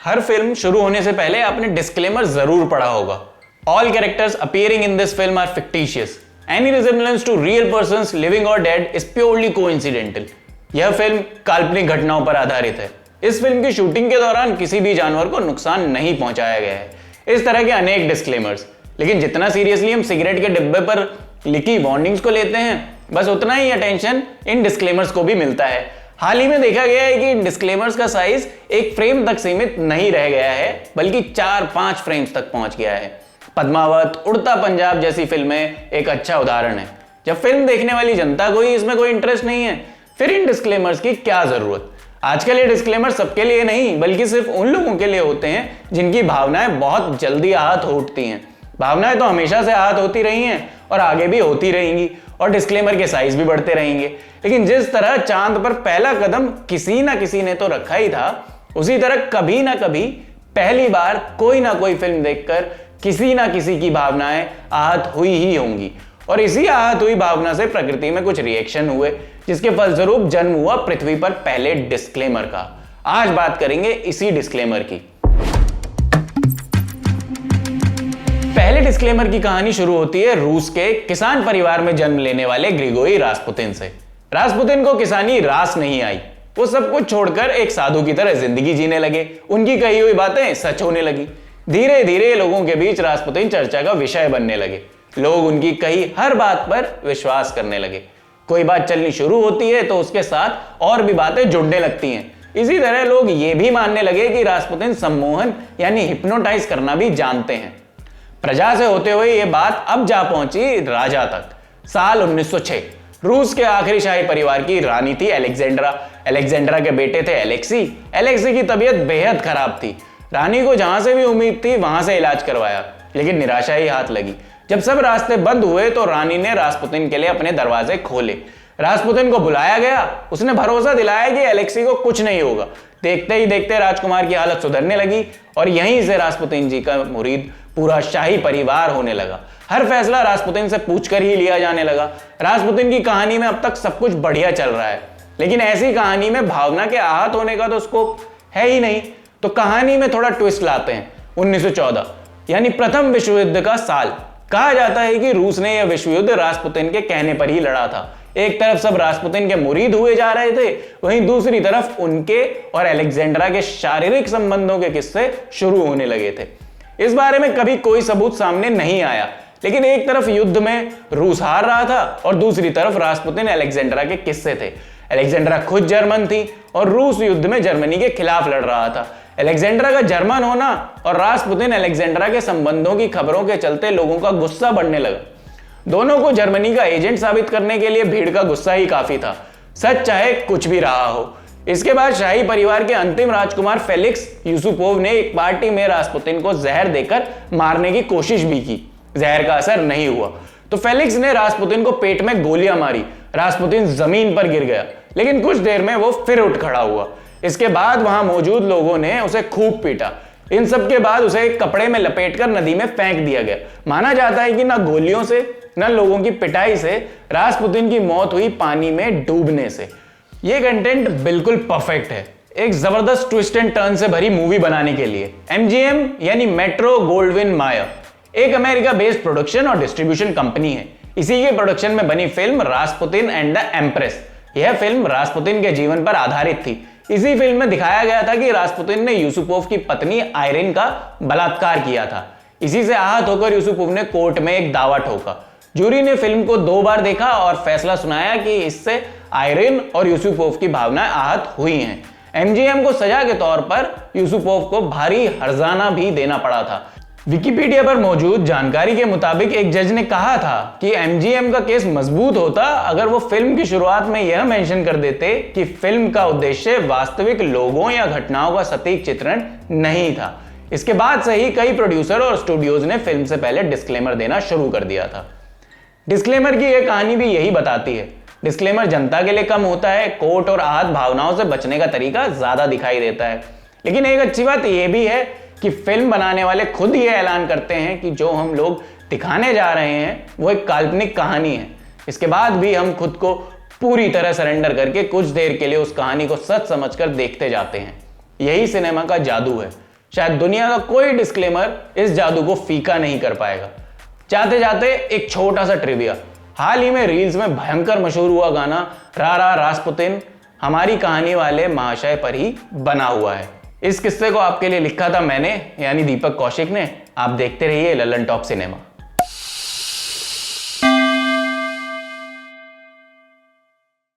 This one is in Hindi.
हर फिल्म शुरू होने से पहले आपने डिस्क्लेमर जरूर पढ़ा होगा। All characters appearing in this film are fictitious. Any resemblance to real persons living और डेड इज प्योरली कोइंसिडेंटल। यह फिल्म काल्पनिक घटनाओं पर आधारित है। इस फिल्म की शूटिंग के दौरान किसी भी जानवर को नुकसान नहीं पहुंचाया गया है। इस तरह के अनेक डिस्क्लेमर्स। लेकिन जितना सीरियसली हम सिगरेट के डिब्बे पर लिखी वार्निंग्स को लेते हैं, बस उतना ही अटेंशन इन डिस्क्लेमर्स को भी मिलता है। हाल ही में देखा गया है कि डिस्क्लेमर्स का साइज एक फ्रेम तक सीमित नहीं रह गया है, बल्कि 4-5 फ्रेम्स तक पहुंच गया है। पद्मावत, उड़ता पंजाब जैसी फिल्में एक अच्छा उदाहरण है। जब फिल्म देखने वाली जनता को ही इसमें कोई इंटरेस्ट नहीं है, फिर इन डिस्क्लेमर्स की क्या जरूरत। आजकल ये डिस्क्लेमर सबके लिए नहीं, बल्कि सिर्फ उन लोगों के लिए होते हैं जिनकी भावनाएं बहुत जल्दी आहत हो उठती हैं। भावनाएं तो हमेशा से आहत होती रही हैं और आगे भी होती रहेंगी, और डिस्क्लेमर के साइज भी बढ़ते रहेंगे। लेकिन जिस तरह चांद पर पहला कदम किसी ना किसी ने तो रखा ही था, उसी तरह कभी ना कभी पहली बार कोई ना कोई फिल्म देखकर किसी ना किसी की भावनाएं आहत हुई ही होंगी, और इसी आहत हुई भावना से प्रकृति में कुछ रिएक्शन हुए, जिसके फलस्वरूप जन्म हुआ पृथ्वी पर पहले डिस्क्लेमर का। आज बात करेंगे इसी डिस्क्लेमर की। पहले डिस्क्लेमर की कहानी शुरू होती है रूस के किसान परिवार में जन्म लेने वाले ग्रिगोरी रास्पुतिन से। रास्पुतिन को किसानी रास नहीं आई। वो सब कुछ छोड़कर एक साधु की तरह जिंदगी जीने लगे। उनकी कही हुई बातें सच होने लगी। धीरे धीरे लोगों के बीच रास्पुतिन चर्चा का विषय बनने लगे। लोग उनकी कही हर बात पर विश्वास करने लगे। कोई बात चलनी शुरू होती है तो उसके साथ और भी बातें जुड़ने लगती हैं। इसी तरह लोग ये भी मानने लगे कि रास्पुतिन सम्मोहन यानी हिप्नोटाइज करना भी जानते हैं। प्रजा से होते हुए यह बात अब जा पहुंची राजा तक। साल 1906 रूस के आखिरी शाही परिवार की रानी थी अलेक्जेंड्रा। अलेक्जेंड्रा के बेटे थे एलेक्सी। एलेक्सी की तबीयत बेहद खराब थी। रानी को जहां से भी उम्मीद थी वहां से इलाज करवाया, लेकिन निराशा ही हाथ लगी। जब सब रास्ते बंद हुए तो रानी ने रास्पुतिन के लिए अपने दरवाजे खोले। रास्पुतिन को बुलाया गया। उसने भरोसा दिलाया कि एलेक्सी को कुछ नहीं होगा। देखते ही देखते राजकुमार की हालत सुधरने लगी, और यहीं से रास्पुतिन जी का मुरीद पूरा शाही परिवार होने लगा। हर फैसला रास्पुतिन से पूछकर ही लिया जाने लगा। रास्पुतिन की कहानी में अब तक सब कुछ बढ़िया चल रहा है, लेकिन ऐसी कहानी में भावना के आहत होने का तो स्कोप है ही नहीं। तो कहानी में थोड़ा ट्विस्ट लाते हैं। 1914 यानी प्रथम विश्व युद्ध का साल। कहा जाता है कि रूस ने यह विश्व युद्ध रास्पुतिन के कहने पर ही लड़ा था। एक तरफ सब रास्पुतिन के मुरीद हुए जा रहे थे, वहीं दूसरी तरफ उनके और अलेक्जेंड्रा के शारीरिक संबंधों के किस्से शुरू होने लगे थे। इस बारे में कभी कोई सबूत सामने नहीं आया, लेकिन एक तरफ युद्ध में रूस हार रहा था और दूसरी तरफ रास्पुतिन अलेक्जेंड्रा के किस्से थे। अलेक्जेंड्रा खुद जर्मन थी और रूस युद्ध में जर्मनी के खिलाफ लड़ रहा था। अलेक्जेंड्रा का जर्मन होना और रास्पुतिन अलेक्जेंड्रा के संबंधों की खबरों के चलते लोगों का गुस्सा बढ़ने लगा। दोनों को जर्मनी का एजेंट साबित करने के लिए भीड़ का गुस्सा ही काफी था, सच चाहे कुछ भी रहा हो। इसके बाद शाही परिवार के अंतिम राजकुमार फेलिक्स यूसुपोव ने एक पार्टी में रास्पुतिन को जहर देकर मारने की कोशिश भी की। जहर का असर नहीं हुआ तो फेलिक्स ने रास्पुतिन को पेट में गोलियां मारी। रास्पुतिन जमीन पर गिर गया, लेकिन कुछ देर में वो फिर उठ खड़ा हुआ। इसके बाद वहां मौजूद लोगों ने उसे खूब पीटा। इन सब के बाद उसे एक कपड़े में लपेटकर नदी में फेंक दिया गया। माना जाता है कि न गोलियों से न लोगों की पिटाई से रास्पुतिन की मौत हुई पानी में डूबने से। ये कंटेंट बिल्कुल परफेक्ट है एक जबरदस्त ट्विस्ट एंड टर्न से भरी मूवी बनाने के लिए। MGM यानी मेट्रो गोल्डविन मायर एक अमेरिका बेस्ड प्रोडक्शन और डिस्ट्रीब्यूशन कंपनी है। इसी के प्रोडक्शन में बनी film Rasputin and the empress. यह फिल्म रास्पुतिन के जीवन पर आधारित थी। इसी फिल्म में दिखाया गया था कि रास्पुतिन ने यूसुपोव की पत्नी आयरिन का बलात्कार किया था। इसी से आहत होकर यूसुपोव ने कोर्ट में एक दावा ठोका। जूरी ने फिल्म को 2 बार देखा और फैसला सुनाया कि इससे आयरिन और यूसुपोव की भावनाएं आहत हुई हैं। MGM को सजा के तौर पर यूसुपोव को भारी हर्जाना भी देना पड़ा था। विकिपीडिया पर मौजूद जानकारी के मुताबिक एक जज ने कहा था कि MGM का केस मजबूत होता अगर वो फिल्म की शुरुआत में यह मेंशन कर देते कि फिल्म का उद्देश्य वास्तविक लोगों या घटनाओं का सटीक चित्रण नहीं था। इसके बाद से ही कई प्रोड्यूसर और स्टूडियोज ने फिल्म से पहले डिस्क्लेमर देना शुरू कर दिया था। डिस्क्लेमर की यह कहानी भी यही बताती है। डिस्क्लेमर जनता के लिए कम होता है, कोर्ट और आहत भावनाओं से बचने का तरीका ज्यादा दिखाई देता है। लेकिन एक अच्छी बात यह भी है कि फिल्म बनाने वाले खुद ये ऐलान करते हैं कि जो हम लोग दिखाने जा रहे हैं वो एक काल्पनिक कहानी है। इसके बाद भी हम खुद को पूरी तरह सरेंडर करके कुछ देर के लिए उस कहानी को सच समझकर देखते जाते हैं। यही सिनेमा का जादू है। शायद दुनिया का कोई डिस्क्लेमर इस जादू को फीका नहीं कर पाएगा। जाते जाते एक छोटा सा ट्रिविया, हाल ही में रील्स में भयंकर मशहूर हुआ गाना रा रा रास्पुतिन हमारी कहानी वाले महाशय पर ही बना हुआ है। इस किस्से को आपके लिए लिखा था मैंने, यानी दीपक कौशिक ने। आप देखते रहिए ललन टॉप सिनेमा।